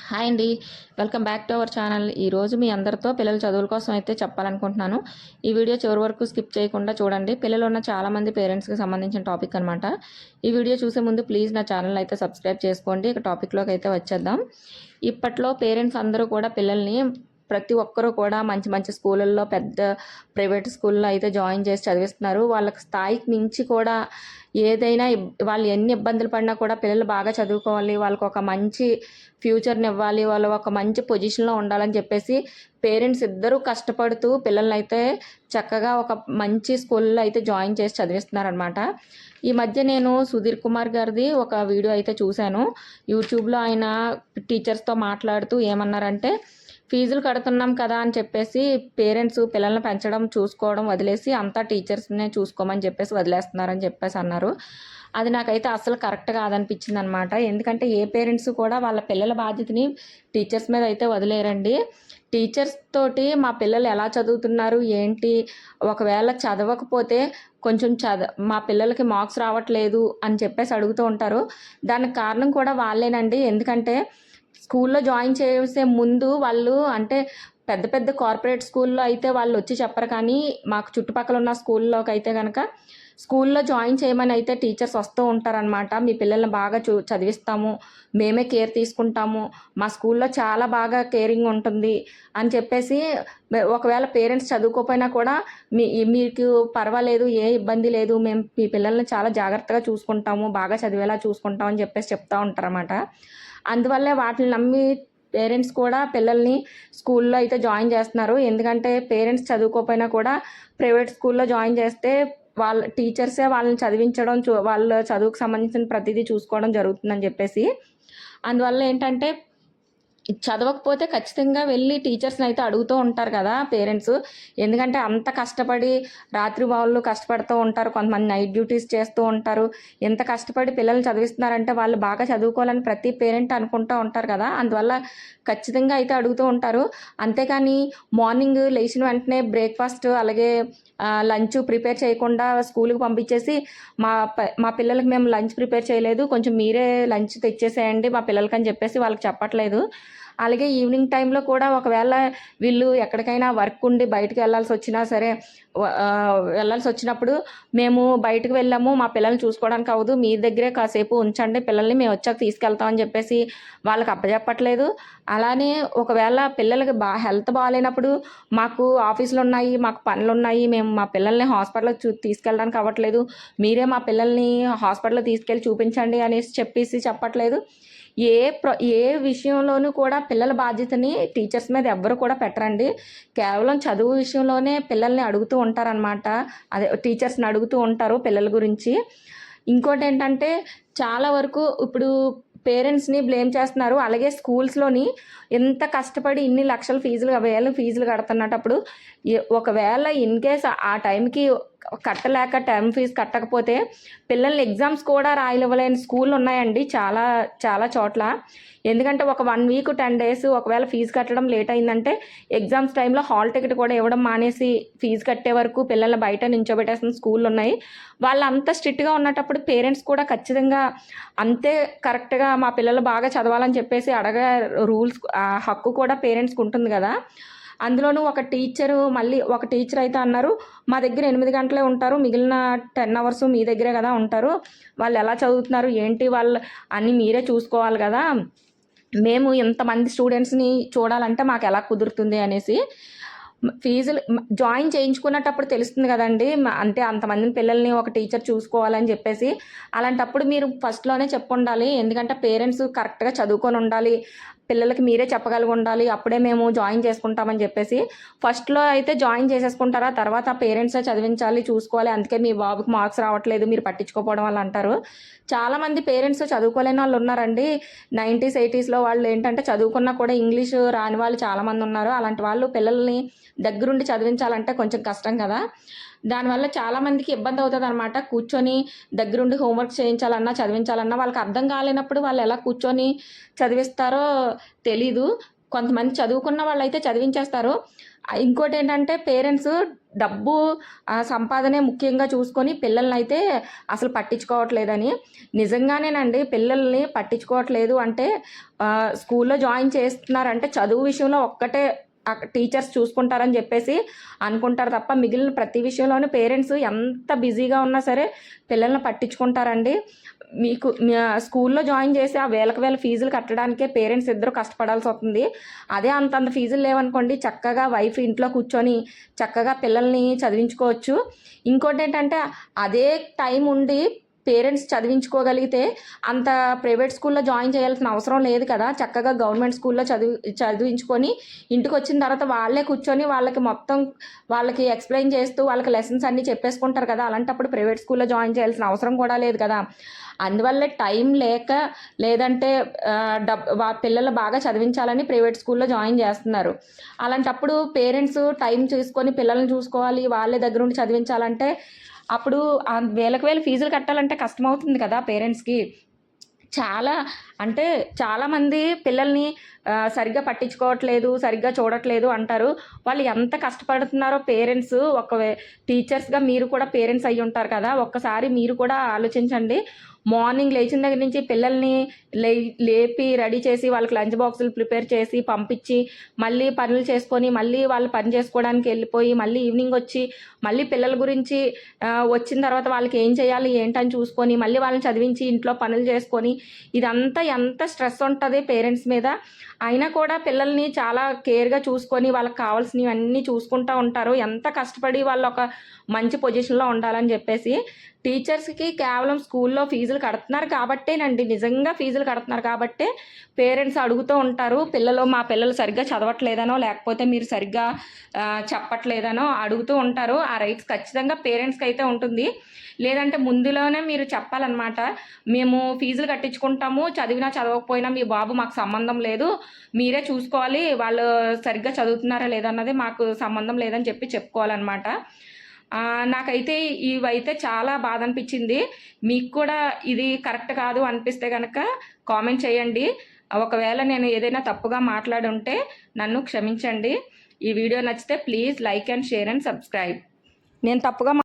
Hi అండి. Welcome back to our channel. ఈరోజు మీ అందరితో పిల్లల చదువుల కోసం అయితే చెప్పాలనుకుంటున్నాను. ఈ వీడియో చివరి వరకు స్కిప్ చేయకుండా చూడండి. పిల్లలు ఉన్న చాలామంది పేరెంట్స్కి సంబంధించిన టాపిక్ అనమాట. ఈ వీడియో చూసే ముందు ప్లీజ్ నా ఛానల్ అయితే సబ్స్క్రైబ్ చేసుకోండి. ఇక టాపిక్లోకి అయితే వచ్చేద్దాం. ఇప్పట్లో పేరెంట్స్ అందరూ కూడా పిల్లల్ని ప్రతి ఒక్కరూ కూడా మంచి మంచి స్కూళ్ళల్లో పెద్ద ప్రైవేట్ స్కూల్లో అయితే జాయిన్ చేసి చదివిస్తున్నారు. వాళ్ళకి స్థాయికి మించి కూడా ఏదైనా వాళ్ళు ఎన్ని ఇబ్బందులు పడినా కూడా పిల్లలు బాగా చదువుకోవాలి, వాళ్ళకి ఒక మంచి ఫ్యూచర్ని ఇవ్వాలి, వాళ్ళు ఒక మంచి పొజిషన్లో ఉండాలని చెప్పేసి పేరెంట్స్ ఇద్దరూ కష్టపడుతూ పిల్లల్ని అయితే చక్కగా ఒక మంచి స్కూల్లో అయితే జాయిన్ చేసి చదివిస్తున్నారనమాట. ఈ మధ్య నేను సుధీర్ కుమార్ గారిది ఒక వీడియో అయితే చూశాను. యూట్యూబ్లో ఆయన టీచర్స్తో మాట్లాడుతూ ఏమన్నారంటే, ఫీజులు కడుతున్నాం కదా అని చెప్పేసి పేరెంట్స్ పిల్లల్ని పెంచడం చూసుకోవడం వదిలేసి అంతా టీచర్స్నే చూసుకోమని చెప్పేసి వదిలేస్తున్నారని చెప్పేసి అన్నారు. అది నాకైతే అసలు కరెక్ట్ కాదనిపించింది అనమాట. ఎందుకంటే ఏ పేరెంట్స్ కూడా వాళ్ళ పిల్లల బాధ్యతని టీచర్స్ మీద అయితే వదిలేరండి. టీచర్స్ తోటి మా పిల్లలు ఎలా చదువుతున్నారు ఏంటి, ఒకవేళ చదవకపోతే కొంచెం మా పిల్లలకి మార్క్స్ రావట్లేదు అని చెప్పేసి అడుగుతూ ఉంటారు. దానికి కారణం కూడా వాళ్ళేనండి. ఎందుకంటే స్కూల్లో జాయిన్ చేసే ముందు వాళ్ళు అంటే పెద్ద పెద్ద కార్పొరేట్ స్కూల్లో అయితే వాళ్ళు వచ్చి చెప్పరు, కానీ మాకు చుట్టుపక్కల ఉన్న స్కూల్లోకి అయితే కనుక స్కూల్లో జాయిన్ చేయమని అయితే టీచర్స్ వస్తూ ఉంటారనమాట. మీ పిల్లల్ని బాగా చదివిస్తాము, మేమే కేర్ తీసుకుంటాము, మా స్కూల్లో చాలా బాగా కేరింగ్ ఉంటుంది అని చెప్పేసి, ఒకవేళ పేరెంట్స్ చదువుకోకపోయినా కూడా మీకు పర్వాలేదు, ఏ ఇబ్బంది లేదు, మేము మీ పిల్లల్ని చాలా జాగ్రత్తగా చూసుకుంటాము, బాగా చదివేలా చూసుకుంటాం అని చెప్పేసి చెప్తూ ఉంటారన్నమాట. అందువల్లే వాటిని నమ్మి పేరెంట్స్ కూడా పిల్లల్ని స్కూల్లో అయితే జాయిన్ చేస్తున్నారు. ఎందుకంటే పేరెంట్స్ చదువుకోకపోయినా కూడా ప్రైవేట్ స్కూల్లో జాయిన్ చేస్తే వాళ్ళ టీచర్సే వాళ్ళని చదివించడం, వాళ్ళ చదువుకు సంబంధించిన ప్రతిదీ చూసుకోవడం జరుగుతుందని చెప్పేసి. అందువల్ల ఏంటంటే చదవకపోతే ఖచ్చితంగా వెళ్ళి టీచర్స్ని అయితే అడుగుతూ ఉంటారు కదా పేరెంట్స్. ఎందుకంటే అంత కష్టపడి రాత్రి వాళ్ళు కష్టపడుతూ ఉంటారు, కొంతమంది నైట్ డ్యూటీస్ చేస్తూ ఉంటారు. ఎంత కష్టపడి పిల్లల్ని చదివిస్తున్నారంటే వాళ్ళు బాగా చదువుకోవాలని ప్రతి పేరెంట్ అనుకుంటూ ఉంటారు కదా. అందువల్ల ఖచ్చితంగా అయితే అడుగుతూ ఉంటారు. అంతేకాని మార్నింగ్ లేచిన వెంటనే బ్రేక్ఫాస్ట్ అలాగే లంచ్ ప్రిపేర్ చేయకుండా స్కూల్కి పంపించేసి మా పిల్లలకి మేము లంచ్ ప్రిపేర్ చేయలేదు, కొంచెం మీరే లంచ్ తెచ్చేసేయండి మా పిల్లలకి అని చెప్పేసి వాళ్ళకి చెప్పట్లేదు. అలాగే ఈవినింగ్ టైంలో కూడా ఒకవేళ వీళ్ళు ఎక్కడికైనా వర్క్ ఉండి బయటకు వెళ్ళాల్సి వచ్చినా సరే, వెళ్ళాల్సి వచ్చినప్పుడు మేము బయటకు వెళ్ళాము, మా పిల్లల్ని చూసుకోవడానికి అవ్వదు, మీ దగ్గరే కాసేపు ఉంచండి పిల్లల్ని, మేము వచ్చాక తీసుకెళ్తామని చెప్పేసి వాళ్ళకి అప్పచెప్పట్లేదు. అలానే ఒకవేళ పిల్లలకి హెల్త్ బాగాలేనప్పుడు మాకు ఆఫీసులు ఉన్నాయి, మాకు పనులు ఉన్నాయి, మేము మా పిల్లల్ని హాస్పిటల్కి తీసుకెళ్ళడానికి అవ్వట్లేదు, మీరే మా పిల్లల్ని హాస్పిటల్కి తీసుకెళ్ళి చూపించండి అనేసి చెప్పట్లేదు. ఏ విషయంలోనూ కూడా పిల్లల బాధ్యతని టీచర్స్ మీద ఎవ్వరు కూడా పెట్టరండి. కేవలం చదువు విషయంలోనే పిల్లల్ని అడుగుతూ ఉంటారనమాట. అదే టీచర్స్ని అడుగుతూ ఉంటారు పిల్లల గురించి. ఇంకోటి ఏంటంటే చాలా వరకు ఇప్పుడు పేరెంట్స్ని బ్లేమ్ చేస్తున్నారు. అలాగే స్కూల్స్లోని ఎంత కష్టపడి ఇన్ని లక్షల ఫీజులు, వేల ఫీజులు కడుతున్నప్పుడు ఒకవేళ ఇన్ కేస్ ఆ టైంకి కట్టలేక టర్మ్ ఫీజు కట్టకపోతే పిల్లల్ని ఎగ్జామ్స్ కూడా రాయలేని స్కూళ్ళు ఉన్నాయండి చాలా చాలా చోట్ల. ఎందుకంటే ఒక 1 వీక్ 10 days ఒకవేళ ఫీజు కట్టడం లేట్ అయిందంటే ఎగ్జామ్స్ టైంలో హాల్ టికెట్ కూడా ఇవ్వడం మానేసి ఫీజు కట్టే వరకు పిల్లల్ని బయట నించోబెట్టేసిన స్కూళ్ళు ఉన్నాయి. వాళ్ళు అంత స్ట్రిక్ట్గా ఉన్నప్పుడు పేరెంట్స్ కూడా ఖచ్చితంగా అంతే కరెక్ట్గా మా పిల్లలు బాగా చదవాలని చెప్పేసి రూల్స్ హక్కు కూడా పేరెంట్స్కి ఉంటుంది కదా. అందులోనూ ఒక టీచర్ అయితే అన్నారు, మా దగ్గర 8 గంటలే ఉంటారు, మిగిలిన 10 hours మీ దగ్గరే కదా ఉంటారు, వాళ్ళు ఎలా చదువుతున్నారు ఏంటి వాళ్ళు అన్నీ మీరే చూసుకోవాలి కదా, మేము ఇంతమంది స్టూడెంట్స్ని చూడాలంటే మాకు ఎలా కుదురుతుంది అనేసి. ఫీజులు జాయిన్ చేయించుకున్నప్పుడు తెలుస్తుంది కదండి, అంటే అంతమంది పిల్లల్ని ఒక టీచర్ చూసుకోవాలని చెప్పేసి. అలాంటప్పుడు మీరు ఫస్ట్లోనే ఉండాలి. ఎందుకంటే పేరెంట్స్ కరెక్ట్గా చదువుకొని ఉండాలి, పిల్లలకి మీరే చెప్పగలిగి ఉండాలి, అప్పుడే మేము జాయిన్ చేసుకుంటామని చెప్పేసి. ఫస్ట్లో అయితే జాయిన్ చేసేసుకుంటారా, తర్వాత పేరెంట్సే చదివించాలి చూసుకోవాలి, అందుకే మీ బాబుకి మార్క్స్ రావట్లేదు మీరు పట్టించుకోకపోవడం వల్ల అంటారు. చాలామంది పేరెంట్స్ చదువుకోలేని వాళ్ళు ఉన్నారండి. 90s 80sలో వాళ్ళు ఏంటంటే చదువుకున్నా కూడా ఇంగ్లీషు రాని వాళ్ళు చాలామంది ఉన్నారు. అలాంటి వాళ్ళు పిల్లల్ని దగ్గరుండి చదివించాలంటే కొంచెం కష్టం కదా. దానివల్ల చాలామందికి ఇబ్బంది అవుతుంది అనమాట. కూర్చొని దగ్గరుండి హోంవర్క్ చేయించాలన్నా చదివించాలన్నా వాళ్ళకి అర్థం కాలేనప్పుడు వాళ్ళు ఎలా కూర్చొని చదివిస్తారో తెలీదు. కొంతమంది చదువుకున్న వాళ్ళైతే చదివించేస్తారు. ఇంకోటి ఏంటంటే పేరెంట్స్ డబ్బు సంపాదనే ముఖ్యంగా చూసుకొని పిల్లల్ని అయితే అసలు పట్టించుకోవట్లేదని. నిజంగానేనండి, పిల్లల్ని పట్టించుకోవట్లేదు అంటే స్కూల్లో జాయిన్ చేస్తున్నారంటే చదువు విషయంలో ఒక్కటే టీచర్స్ చూసుకుంటారని చెప్పేసి అనుకుంటారు తప్ప మిగిలిన ప్రతి విషయంలోనూ పేరెంట్స్ ఎంత బిజీగా ఉన్నా సరే పిల్లల్ని పట్టించుకుంటారండి. మీకు స్కూల్లో జాయిన్ చేసి ఆ వేలకు వేల ఫీజులు కట్టడానికే పేరెంట్స్ ఇద్దరు కష్టపడాల్సి వస్తుంది. అదే అంతంత ఫీజులు లేవనుకోండి, చక్కగా వైఫ్ ఇంట్లో కూర్చొని చక్కగా పిల్లల్ని చదివించుకోవచ్చు. ఇంకోటి ఏంటంటే అదే టైం ఉండి పేరెంట్స్ చదివించుకోగలిగితే అంత ప్రైవేట్ స్కూల్లో జాయిన్ చేయాల్సిన అవసరం లేదు కదా. చక్కగా గవర్నమెంట్ స్కూల్లో చదివించుకొని ఇంటికి వచ్చిన తర్వాత వాళ్ళే కూర్చొని వాళ్ళకి ఎక్స్ప్లెయిన్ చేస్తూ వాళ్ళకి లెసన్స్ అన్నీ చెప్పేసుకుంటారు కదా. అలాంటప్పుడు ప్రైవేట్ స్కూల్లో జాయిన్ చేయాల్సిన అవసరం కూడా లేదు కదా. అందువల్లే టైం లేక లేదంటే పిల్లలు బాగా చదివించాలని ప్రైవేట్ స్కూల్లో జాయిన్ చేస్తున్నారు. అలాంటప్పుడు పేరెంట్స్ టైం చూసుకొని పిల్లల్ని చూసుకోవాలి, వాళ్ళే దగ్గర ఉండి చదివించాలంటే అప్పుడు వేలకు వేలు ఫీజులు కట్టాలంటే కష్టమవుతుంది కదా పేరెంట్స్కి. చాలామంది పిల్లల్ని సరిగ్గా పట్టించుకోవట్లేదు, సరిగ్గా చూడట్లేదు అంటారు. వాళ్ళు ఎంత కష్టపడుతున్నారో పేరెంట్స్, టీచర్స్గా మీరు కూడా పేరెంట్స్ అయ్యి ఉంటారు కదా. ఒక్కసారి మీరు కూడా ఆలోచించండి. మార్నింగ్ లేచిన దగ్గర నుంచి పిల్లల్ని లేపి రెడీ చేసి వాళ్ళకి లంచ్ బాక్సులు ప్రిపేర్ చేసి పంపించి మళ్ళీ పనులు చేసుకొని మళ్ళీ వాళ్ళు పని చేసుకోవడానికి వెళ్ళిపోయి మళ్ళీ ఈవినింగ్ వచ్చి మళ్ళీ పిల్లల గురించి వచ్చిన తర్వాత వాళ్ళకి ఏం చేయాలి ఏంటని చూసుకొని మళ్ళీ వాళ్ళని చదివించి ఇంట్లో పనులు చేసుకొని ఇదంతా ఎంత స్ట్రెస్ ఉంటుంది పేరెంట్స్ మీద. అయినా కూడా పిల్లల్ని చాలా కేర్గా చూసుకొని వాళ్ళకి కావాల్సినవి అన్నీ చూసుకుంటూ ఉంటారు. ఎంత కష్టపడి వాళ్ళు ఒక మంచి పొజిషన్లో ఉండాలని చెప్పేసి. టీచర్స్కి కేవలం స్కూల్లో ఫీజులు కడుతున్నారు కాబట్టేనండి, నిజంగా ఫీజులు కడుతున్నారు కాబట్టే పేరెంట్స్ అడుగుతూ ఉంటారు. మా పిల్లలు సరిగ్గా చదవట్లేదనో లేకపోతే మీరు సరిగ్గా చెప్పట్లేదనో అడుగుతూ ఉంటారు. ఆ రైట్స్ ఖచ్చితంగా పేరెంట్స్కి అయితే ఉంటుంది. లేదంటే ముందులోనే మీరు చెప్పాలన్నమాట, మేము ఫీజులు కట్టించుకుంటాము, చదివినా చదవకపోయినా మీ బాబు మాకు సంబంధం లేదు, మీరే చూసుకోవాలి, వాళ్ళు సరిగ్గా చదువుతున్నారా లేదన్నది మాకు సంబంధం లేదని చెప్పుకోవాలన్నమాట. నాకైతే ఇవైతే చాలా బాధ అనిపించింది. మీకు కూడా ఇది కరెక్ట్ కాదు అనిపిస్తే కనుక కామెంట్ చేయండి. ఒకవేళ నేను ఏదైనా తప్పుగా మాట్లాడి ఉంటే నన్ను క్షమించండి. ఈ వీడియో నచ్చితే please like and share and subscribe. నేను తప్పుగా